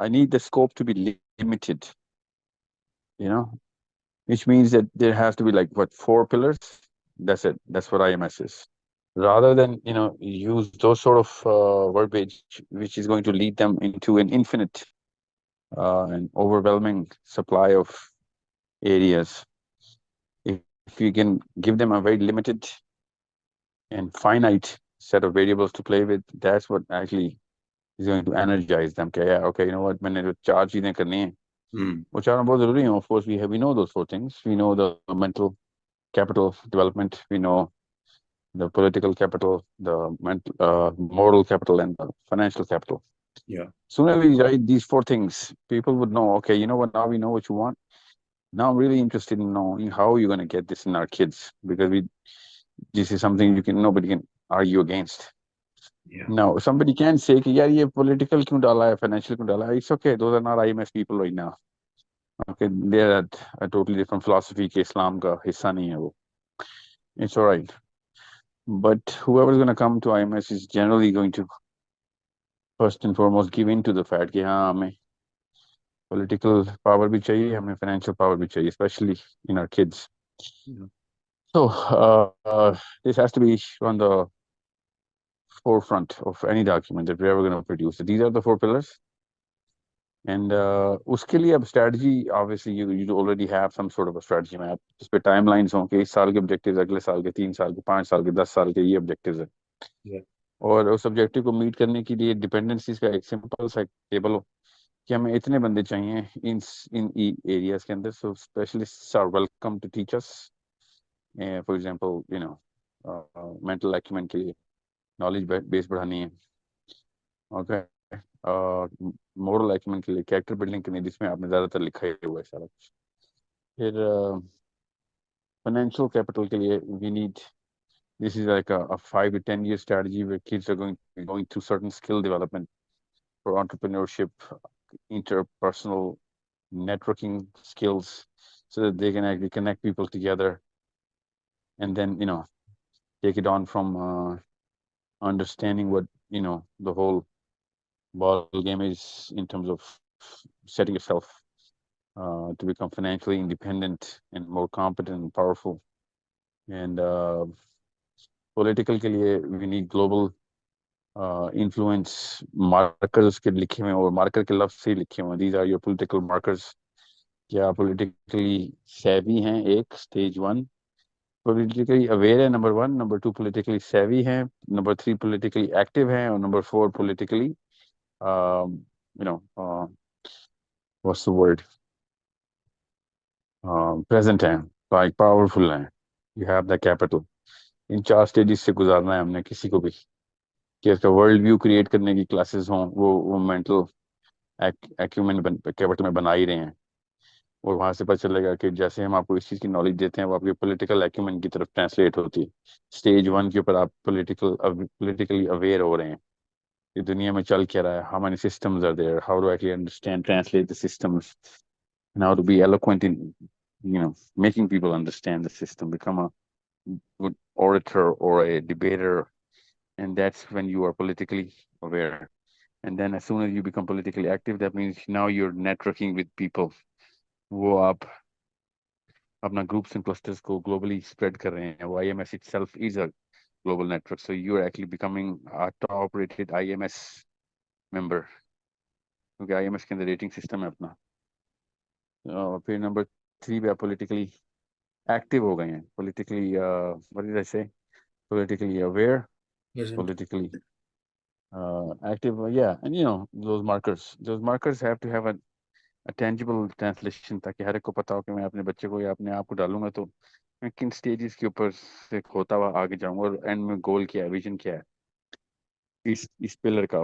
I need the scope to be limited, you know, which means that there has to be like what, four pillars. That's it. That's what IMS is. Rather than use those sort of verbiage, which is going to lead them into an infinite and overwhelming supply of areas. If you can give them a very limited and finite set of variables to play with, that's what actually is going to energize them. Okay, yeah, okay, you know what, मैंने जो चार चीजें करनी है, वो चारों बहुत जरूरी हैं. Of course, we know those four things. We know the mental capital development. We know the political capital, the mental, moral capital, and the financial capital. Yeah. Soon as we write these four things, people would know, okay, you know what, now we know what you want. Now I'm really interested in knowing how you're going to get this in our kids, because this is something nobody can argue against. Yeah. Now, somebody can say, yeah, ये political क्यों डाला है, financial क्यों डाला है? It's okay. Those are not IMS people right now. Okay, they're at a totally different philosophy कि Islam का हिस्सा नहीं है वो. It's all right. But whoever's going to come to IMS is generally going to first and foremost give in to the fact कि हाँ हमें political power भी चाहिए, हमें financial power भी चाहिए, especially in our kids. Yeah. So this has to be on the forefront of any document that we're ever going to produce. So these are the four pillars. And उसके लिए अब strategy, obviously you already have some sort of a strategy map. जिस पे timelines हों कि इस साल के objectives, अगले साल के 3 साल के 5 साल के 10 साल के ये objectives है. Yeah. और उस objective को meet करने के लिए dependencies का एक simple सा table हो कि हमें इतने बंदे चाहिए in areas के अंदर. So specialists are welcome to teach us. For example, mental acumen के लिए knowledge base बढ़ानी है. Okay. मोरल acumen के लिए, कैरेक्टर बिल्डिंग के लिए, जिसमें आपने ज्यादातर लिखा ही हुआ है सारा कुछ. फिर फाइनेंशियल कैपिटल के लिए we need, this is like a 5 to 10 year strategy where kids are going through certain skill development for entrepreneurship, interpersonal networking skills, so that they can actually connect people together, and then take it on from understanding what the whole ball game is in terms of setting yourself to become financially independent and more competent and powerful. And political के लिए we need global influence markers के लिखे हुए, और marker के लफ्ज से लिखे हुए. These are your political markers. क्या politically savvy हैं, एक stage 1. Politically aware है, number 1. Number 2 politically savvy है. Number 3 politically active है. और number 4 politically what's the word, present है, like powerful है. You have the capital. In 4 stages से गुजारना है हमने किसी को भी, कि इसका वर्ल्ड व्यू क्रिएट करने की क्लासेस हों, वो मेंटल एक्यूमेंट कैपिटल में बना ही रहे हैं. और वहां से पता चलेगा कि जैसे हम आपको इस चीज़ की नॉलेज देते हैं, वो आपके पॉलिटिकल एक्यूमेंट की तरफ ट्रांसलेट होती है. स्टेज 1 के ऊपर आप पॉलिटिकली अवेयर हो रहे हैं कि दुनिया में चल क्या रहा है, how many systems are there, how to actually understand, translate the systems, and how to be eloquent in making people understand the system, become a good orator or a debater. And that's when you are politically aware. And then as soon as you become politically active, that means now you're networking with people. वो आप अपना groups and clusters को globally spread कर रहे हैं. वो IMS itself is a global network. So you're actually becoming a top rated IMS member, क्योंकि IMS के अंदर rating system है अपना. फिर number 3 पे आप politically active हो गए हैं. Politically what did I say, politically aware. Yes. Politically active, yeah. And those markers have to have a tangible translation, ताकि हर एक को पता हो कि मैं अपने बच्चे को या अपने आप को डालूंगा तो मैं किन स्टेजेस के ऊपर से होता हुआ आगे जाऊंगा, और एंड में गोल क्या है, विजन क्या है इस पिलर का,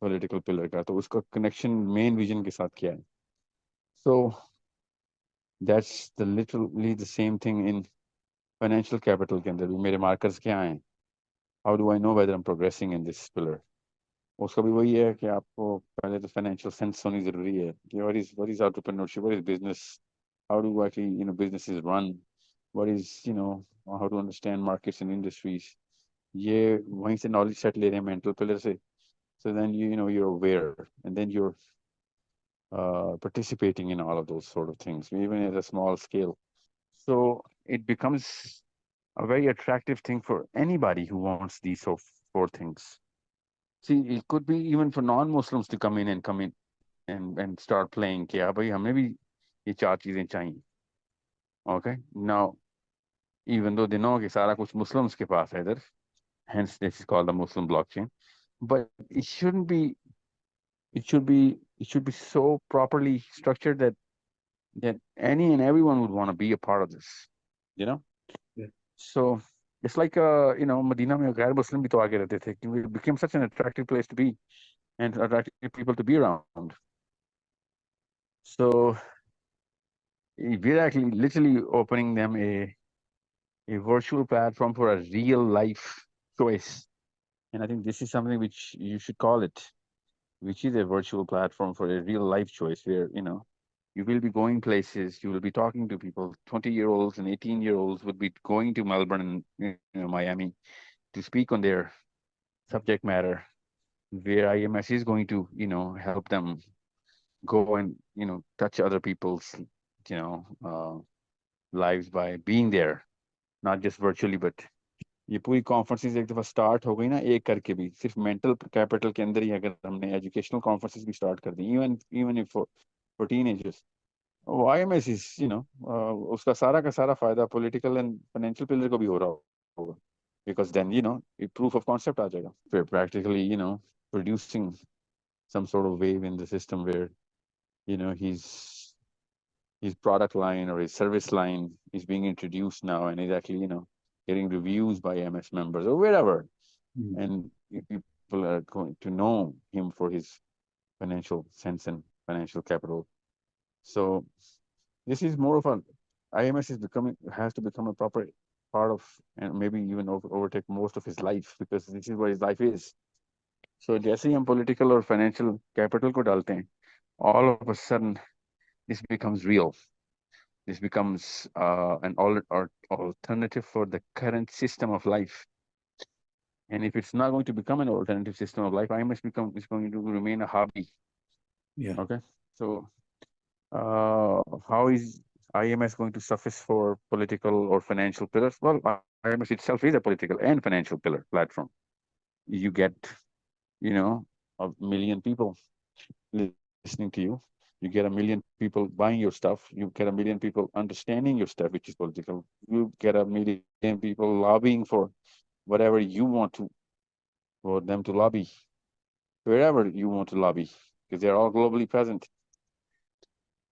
पॉलिटिकल पिलर का, तो उसका कनेक्शन मेन विजन के साथ क्या है. So that's the literally the same thing in financial capital के अंदर भी. मेरे मार्कर्स क्या हैं, how do I know whether I am progressing in this pillar. उसका भी वही है कि आपको पहले तो फाइनेंशियल सेंस होनी जरूरी है कि what is entrepreneurship, what is business, how do actually businesses run, what is how to understand markets and industries. ये वहीं से knowledge set ले रहे हैं mental pillar से. So then you're aware, and then you're participating in all of those sort of things, even at a small scale. So it becomes a very attractive thing for anybody who wants these four things. See, it could be even for non-Muslims to come in and start playing. कि हाँ भाई हमें भी ये चार चीजें चाहिए. Okay. Now, even though they know कि सारा कुछ Muslims के पास है इधर, hence this is called the Muslim blockchain. But it should be so properly structured that any and everyone would want to be a part of this. You know. Yeah. So it's like Medina में गैर मुस्लिम भी तो आगे रहते थे क्योंकि it became such an attractive place to be and attractive people to be around. So we're actually literally opening them a virtual platform for a real life choice. And I think this is something which you should call it, which is a virtual platform for a real life choice where, you will be going places, you will be talking to people. 20-year-olds and 18-year-olds would be going to Melbourne and Miami to speak on their subject matter, where IMS is going to, help them go and, touch other people's, you know, uh, lives by being there, not just virtually, but ये पूरी conferences एक दफा start हो गई ना एक करके भी सिर्फ मेंटल कैपिटल के अंदर ही अगर हमने एजुकेशनल कॉन्फ्रेंसेस भी स्टार्ट कर दी even even if for teenagers IMS is उसका सारा का सारा फायदा पॉलिटिकल एंड फाइनेंशियल पिलर को भी हो रहा होगा because then proof of concept आ जाएगा we're practically producing some sort of wave in the system where his product line or his service line is being introduced now and is actually getting reviews by MS members or wherever, and people are going to know him for his financial sense and financial capital. So this is more of a IMS is becoming has to become a proper part of and maybe even overtake most of his life because this is what his life is. So जैसे ही हम political और financial capital को डालते हैं, all of a sudden this becomes real. This becomes an alternative for the current system of life. And if it's not going to become an alternative system of life, IMS is going to remain a hobby. Yeah. Okay. So how is IMS going to suffice for political or financial pillars? Well, IMS itself is a political and financial pillar platform. You get, a million people listening to you. You get a million people buying your stuff. You get a million people understanding your stuff, which is political. You get a million people lobbying for whatever you want to for them to lobby, wherever you want to lobby, because they're all globally present.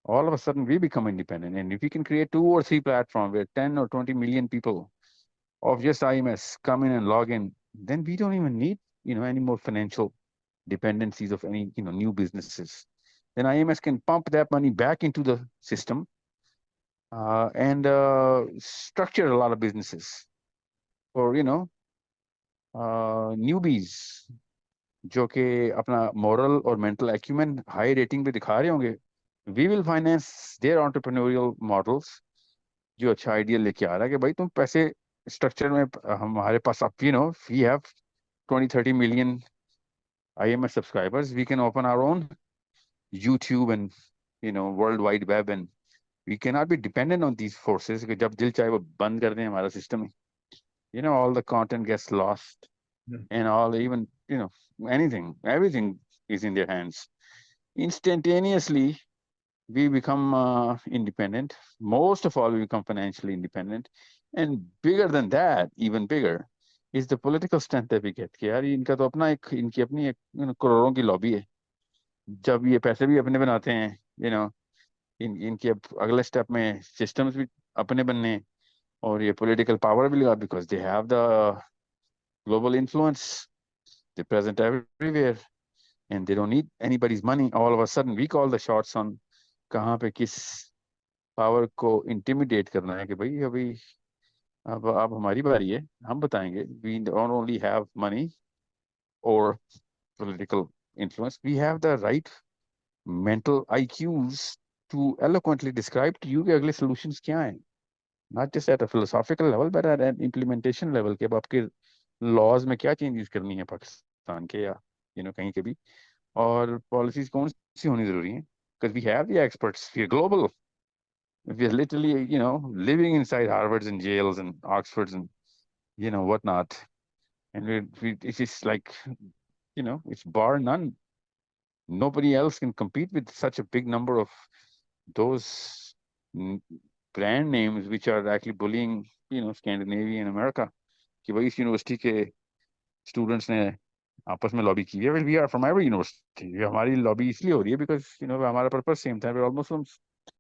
All of a sudden, we become independent. And if we can create 2 or 3 platforms where 10 or 20 million people of just IMS come in and log in, then we don't even need, any more financial dependencies of any, new businesses. Then IMS can pump that money back into the system and structure a lot of businesses for, newbies जो कि अपना moral और mental acumen high rating पे दिखा रहे होंगे. We will finance their entrepreneurial models जो अच्छा आइडिया लेके आ रहा है कि भाई तुम पैसे स्ट्रक्चर में हमारे पास अब we have 20-30 million IMS subscribers. We can open our own YouTube and World Wide Web, and we cannot be dependent on these forces. कि जब दिल चाहे वो बंद कर दें हमारा system all the content gets lost. Yeah. And all even everything is in their hands. Instantaneously we become independent. Most of all, we become financially independent, and bigger than that, even bigger, is the political strength that we get. कि यार इनका तो अपना एक इनकी अपनी एक करोड़ों की लॉबी है. जब ये पैसे भी अपने बनाते हैं इनके अब अगले स्टेप में सिस्टम्स भी अपने बनने हैं, और ये पॉलिटिकल पावर भी लगा because they have the global influence. They're present everywhere and they don't need anybody's money. All of a sudden, we call the shots on कहाँ पे किस पावर को इंटिमिडेट करना है कि भाई अभी अब हमारी बारी है, हम बताएंगे. We don't only have money or political influence, we have the right mental IQs to eloquently describe to you कि अगले solutions क्या हैं. Not just at a philosophical level, but at an implementation level कि अब आपके laws में क्या changes करनी है पाकिस्तान के या कहीं के भी, और policies कौन सी होनी जरूरी है. because we have the experts. We're global. We're literally, living inside Harvards and jails and Oxfords and, whatnot. And it's just like, it's bar none. Nobody else can compete with such a big number of those n- brand names which are actually bullying, Scandinavia and America. कि भाई इस university के students ने आपस में lobby की है. Well, we are from every university. ये हमारी लॉबी इसलिए हो रही है because हमारा पर्पस सेम था. We're all Muslims.